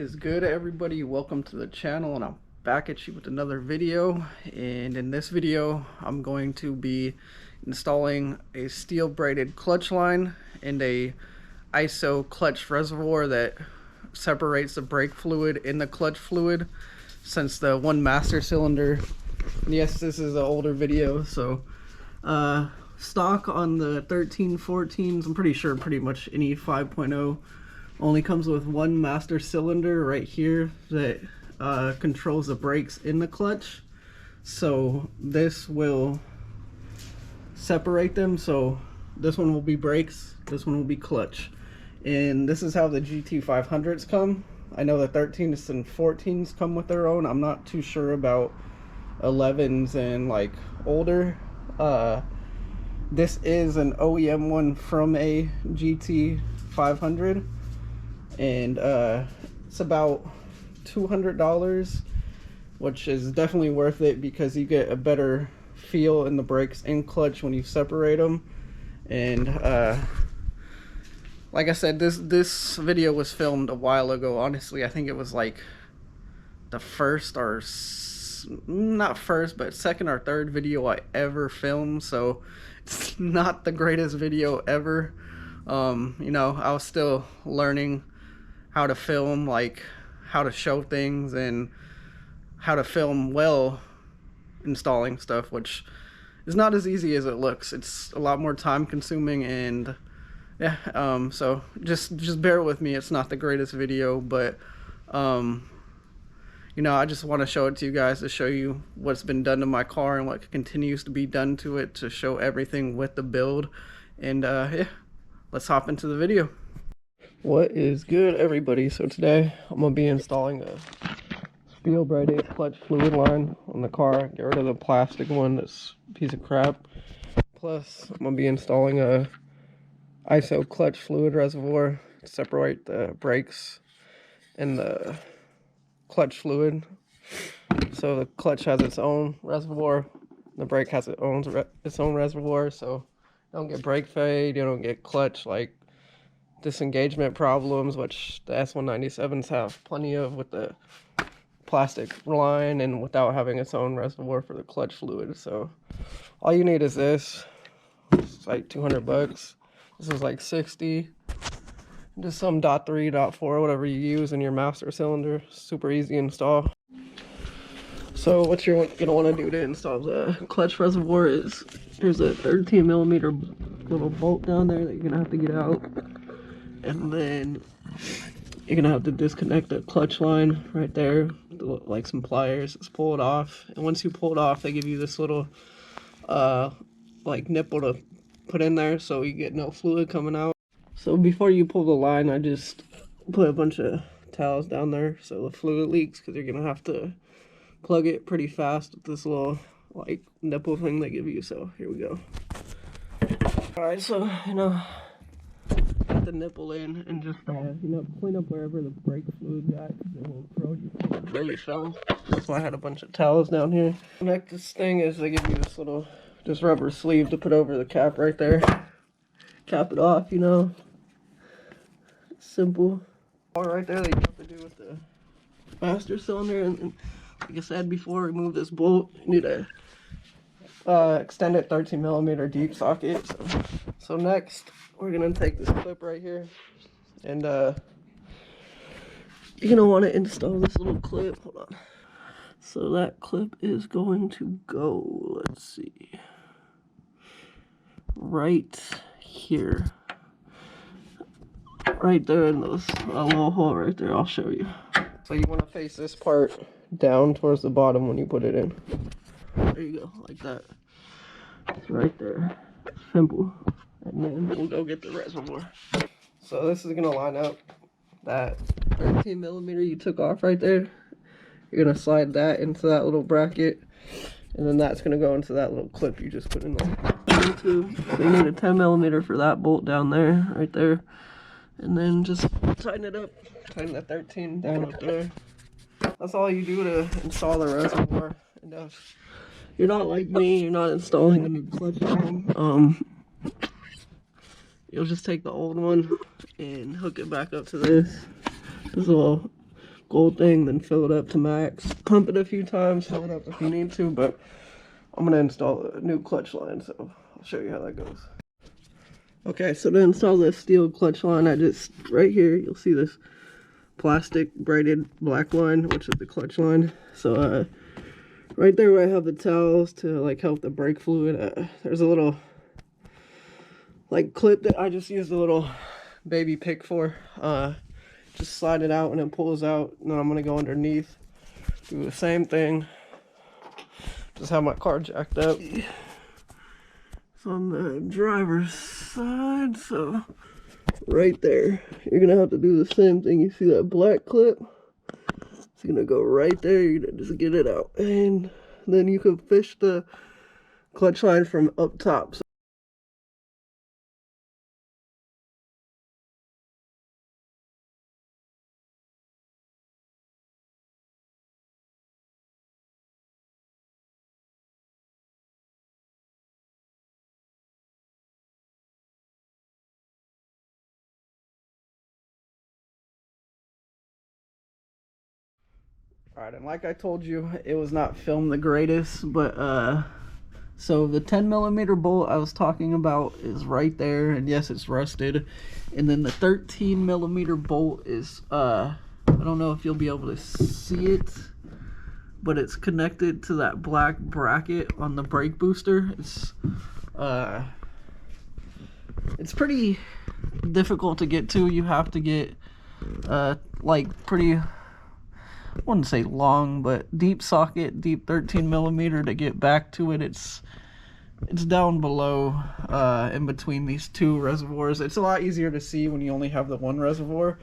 is good, everybody? Welcome to the channel, and I'm back at you with another video. And in this video I'm going to be installing a steel braided clutch line and a ISO clutch reservoir that separates the brake fluid in the clutch fluid, since the one master cylinder, and yes, this is an older video, so stock on the 1314s, I'm pretty sure pretty much any 5.0 only comes with one master cylinder right here that controls the brakes in the clutch. So this will separate them, so this one will be brakes, this one will be clutch. And this is how the GT500s come. I know the 13s and 14s come with their own. I'm not too sure about 11s and like older. This is an OEM one from a GT500, and it's about $200, which is definitely worth it because you get a better feel in the brakes and clutch when you separate them. And like I said, this video was filmed a while ago. Honestly, I think it was like the first, or not first, but second or third video I ever filmed, so it's not the greatest video ever. You know, I was still learning how to film, like how to show things and how to film well installing stuff, which is not as easy as it looks. It's a lot more time consuming, and yeah, so just bear with me. It's not the greatest video, but you know, I just want to show it to you guys, to show you what's been done to my car and what continues to be done to it, to show everything with the build. And yeah, let's hop into the video. What is good, everybody? So today I'm gonna be installing a steel braided clutch fluid line on the car. Get rid of the plastic one, that's a piece of crap. Plus I'm gonna be installing a ISO clutch fluid reservoir to separate the brakes and the clutch fluid. So the clutch has its own reservoir, the brake has its own reservoir, so you don't get brake fade, you don't get clutch like disengagement problems, which the S197s have plenty of with the plastic line and without having its own reservoir for the clutch fluid. So all you need is this. It's like 200 bucks. This is like 60. Just some .3, .4, whatever you use in your master cylinder. Super easy to install. So what you're gonna want to do to install the clutch reservoir is, there's a 13mm little bolt down there that you're gonna have to get out, and then you're gonna have to disconnect the clutch line right there, like some pliers. Just pull it off, and once you pull it off, they give you this little like nipple to put in there so you get no fluid coming out. So before you pull the line, I just put a bunch of towels down there so the fluid leaks, because you're gonna have to plug it pretty fast with this little like nipple thing they give you. So here we go. Alright, so you know, put the nipple in and just you know, clean up wherever the brake fluid got, because it will corrode your fluid really fast. That's why I had a bunch of towels down here. The next thing is they give you this little just rubber sleeve to put over the cap right there. Cap it off, you know. Simple. All right there, they got to do with the master cylinder, and like I said before, remove this bolt. You need a extended 13mm deep socket. So next, we're gonna take this clip right here, and you're gonna want to install this little clip. Hold on. So that clip is going to go, let's see, right here, right there in those little hole right there. I'll show you. So you want to face this part down towards the bottom when you put it in. There you go, like that. It's right there. Simple. And then we'll go get the reservoir. So this is gonna line up that 13mm you took off right there. You're gonna slide that into that little bracket, and then that's gonna go into that little clip you just put in there. So you need a 10mm for that bolt down there, right there, and then just tighten it up. Tighten the 13 down up there. That's all you do to install the reservoir. And if you're not like me, you're not installing a new clutch line, you'll just take the old one and hook it back up to this. This will gold thing, then fill it up to max. Pump it a few times, fill it up if you need to, but I'm gonna install a new clutch line, so I'll show you how that goes. Okay, so to install this steel clutch line, I just, right here, you'll see this plastic braided black line, which is the clutch line. So right there where I have the towels to like help the brake fluid, there's a little like clip that I just used a little baby pick for. Just slide it out and it pulls out, and then I'm gonna go underneath, do the same thing. Just have my car jacked up. It's on the driver's side, so right there, you're gonna have to do the same thing. You see that black clip? It's gonna go right there. You're gonna just get it out, and then you can fish the clutch line from up top. Alright, and like I told you, it was not filmed the greatest, but so the 10mm bolt I was talking about is right there, and yes, it's rusted. And then the 13mm bolt is I don't know if you'll be able to see it, but it's connected to that black bracket on the brake booster. It's pretty difficult to get to. You have to get like pretty, I wouldn't say long, but deep socket, deep 13mm to get back to it. It's down below in between these two reservoirs. It's a lot easier to see when you only have the one reservoir,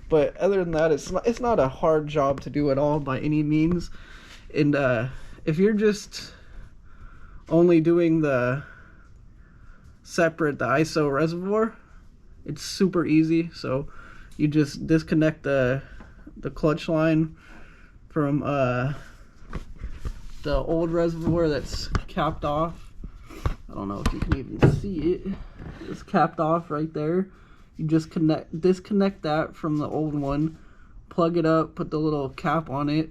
but other than that, it's not a hard job to do at all by any means. And if you're just only doing the separate, the ISO reservoir, it's super easy. So you just disconnect the clutch line from the old reservoir that's capped off. I don't know if you can even see it. It's capped off right there. You just disconnect that from the old one, plug it up, put the little cap on it,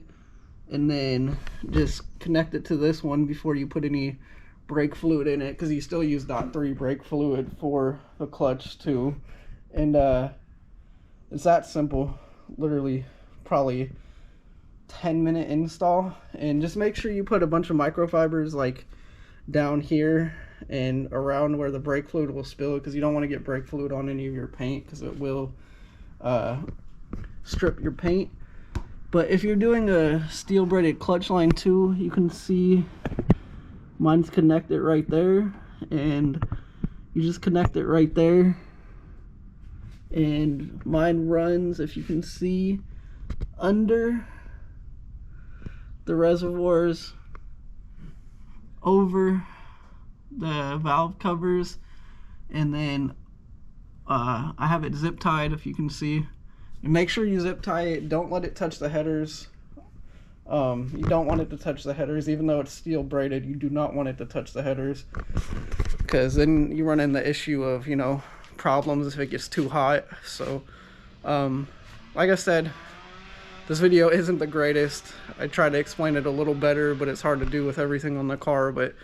and then just connect it to this one before you put any brake fluid in it, because you still use .3 brake fluid for the clutch too. And it's that simple. Literally probably 10-minute install. And just make sure you put a bunch of microfibers like down here and around where the brake fluid will spill, because you don't want to get brake fluid on any of your paint, because it will strip your paint. But if you're doing a steel braided clutch line too, you can see mine's connected right there, and you just connect it right there. And mine runs, if you can see, under the reservoirs, over the valve covers, and then I have it zip tied, if you can see. And make sure you zip tie it. Don't let it touch the headers. You don't want it to touch the headers, even though it's steel braided. You do not want it to touch the headers, because then you run into the issue of, you know, problems if it gets too hot. So like I said, this video isn't the greatest. I try to explain it a little better, but it's hard to do with everything on the car. But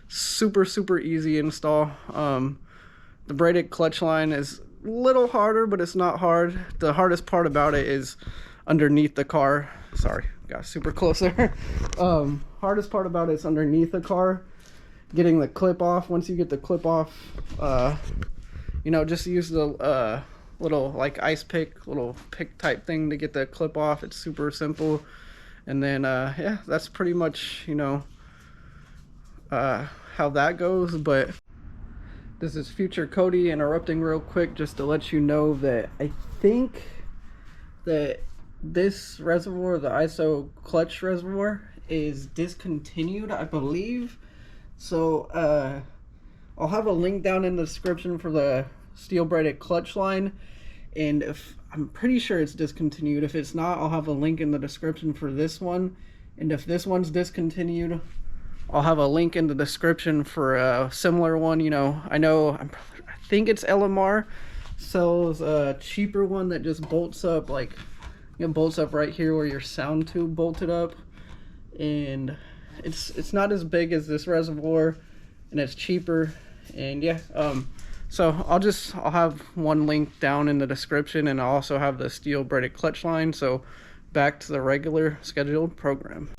super easy install. The braided clutch line is a little harder, but it's not hard. The hardest part about it is underneath the car. Sorry, got super close there. Hardest part about it is underneath the car, getting the clip off. Once you get the clip off, you know, just use the little like ice pick, little pick type thing to get the clip off. It's super simple. And then yeah, that's pretty much, you know, how that goes. But this is Future Cody interrupting real quick just to let you know that I think that this reservoir, the ISO clutch reservoir, is discontinued, I believe. So I'll have a link down in the description for the steel braided clutch line, and if I'm pretty sure it's discontinued. If it's not, I'll have a link in the description for this one. And if this one's discontinued, I'll have a link in the description for a similar one. You know, I think it's LMR sells a cheaper one that just bolts up like It bolts up right here where your sound tube bolted up, and it's not as big as this Reservoir, and it's cheaper. And yeah, so I'll have one link down in the description, and I'll also have the steel braided clutch line. So back to the regular scheduled program.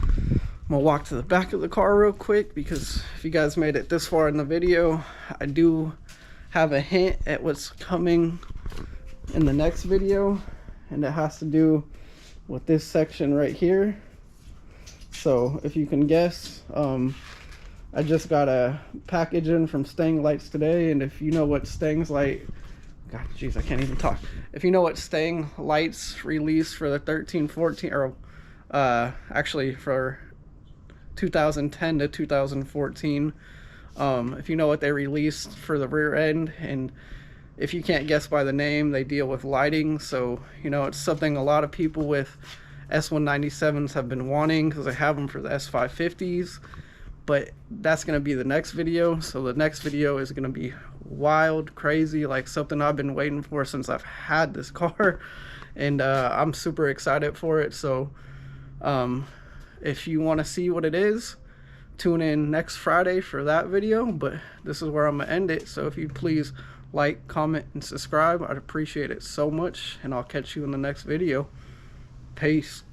I'm gonna walk to the back of the car real quick, because if you guys made it this far in the video, I do have a hint at what's coming in the next video, and it has to do with this section right here. So if you can guess, I just got a package in from Stang Lights today, and if you know what Stang's light, God jeez, I can't even talk. If you know what Stang Lights released for the 1314, or actually for 2010 to 2014, if you know what they released for the rear end, and if you can't guess by the name, they deal with lighting. So you know, it's something a lot of people with S197s have been wanting, because I have them for the S550s. But that's going to be the next video. So the next video is going to be wild, crazy, like something I've been waiting for since I've had this car, and I'm super excited for it. So if you want to see what it is, tune in next Friday for that video. But this is where I'm gonna end it. So if you'd please like, comment, and subscribe, I'd appreciate it so much, and I'll catch you in the next video. Peace.